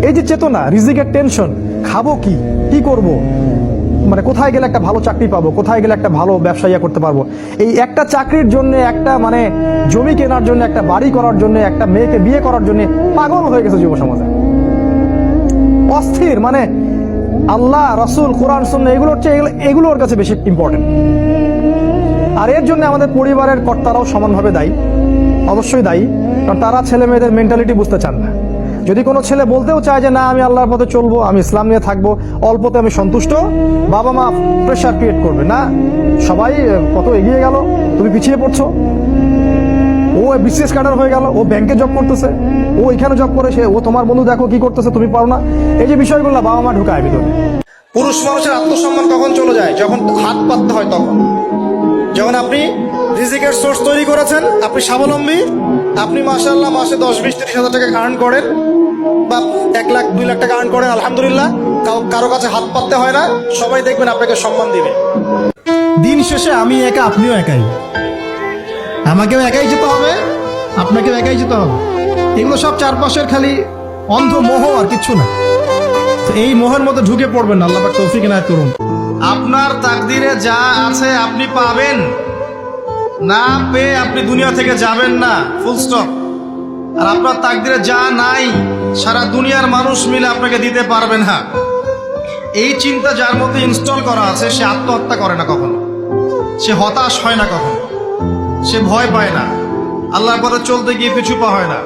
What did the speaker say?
এই যে চেতনা, রিজিকের টেনশন, খাবো কি, কি করব, মানে কোথায় গেলে একটা ভালো চাকরি পাবো, কোথায় গেলে একটা ভালো ব্যবসা করতে পারবো, এই একটা চাকরির জন্য, একটা মানে জমি কেনার জন্য, একটা বাড়ি করার জন্য, একটা মেয়েকে বিয়ে করার জন্য পাগল হয়ে গেছে যুব সমাজে, অস্থির। মানে আল্লাহ, রাসূল, কোরআন, সুন্নাহ এগুলো ওর কাছে বেশি ইম্পর্টেন্ট। আর এর জন্য আমাদের পরিবারের কর্তারাও সমানভাবে দায়ী, অবশ্যই দায়ী। কারণ তারা ছেলে মেয়েদের মেন্টালিটি বুঝতে চান না। যদি কোনো ছেলে বলতেও চায় যে না আমি আল্লাহর পথে চলবো, আমি ইসলাম নিয়ে থাকবো, অল্পতে আমি সন্তুষ্ট, বাবা মা প্রেশার ক্রিয়েট করবে, না সবাই কত এগিয়ে গেল, তুমি পিছিয়ে পড়ছো, ও বিসিএস ক্যাডার হয়ে গেল, ও ব্যাংকে জব করতেছে, ও এখানে জব করে, ও তোমার বন্ধু দেখো কি করতেছে, তুমি পারো না। এই যে বিষয়গুলো বাবা মা ঢুকায় ভিতরে। পুরুষ মানুষের আত্মসম্মান কখন চলে যায়? যখন হাত পাততে হয় তখন। যখন আপনি রিজিকের সোর্স তৈরি করেছেন, আপনি স্বাবলম্বী, আপনি মাশাআল্লাহ মাসে 10-20-30 হাজার টাকা আর্ন করেন, বা 1 লাখ 2 লাখ টাকা আর্ন করেন, আলহামদুলিল্লাহ, কারো কাছে হাত পাততে হয় না, সবাই দেখবেন আপনাকে সম্মান দিবে। দিন শেষে আমি একা, আপনিও একাই, আমাকেও একাই যেতে হবে, আপনাকেও একাই যেতে হবে। এগুলো সব চারপাশের খালি অন্ধ মোহ, আর কিচ্ছু না। তো এই মোহের মধ্যে ঢুকে পড়বেন না, আল্লাহ পাক তৌফিক এনায়েত করুন। আপনার তাকদিরে যা আছে আপনি পাবেন, না পেয়ে আপনি দুনিয়া থেকে যাবেন না, ফুল স্টপ। আর আপনার তাকদিরে যা নাই সারা দুনিয়ার মানুষ মিলে আপনাকে দিতে পারবে না, এই চিন্তা যার মধ্যে ইনস্টল করা আছে, সে আত্মহত্যা করে না কখনো, সে হতাশ হয় না কখনো, সে ভয় পায় না, আল্লাহর পথে চলতে গিয়ে পিছু পা হয় না।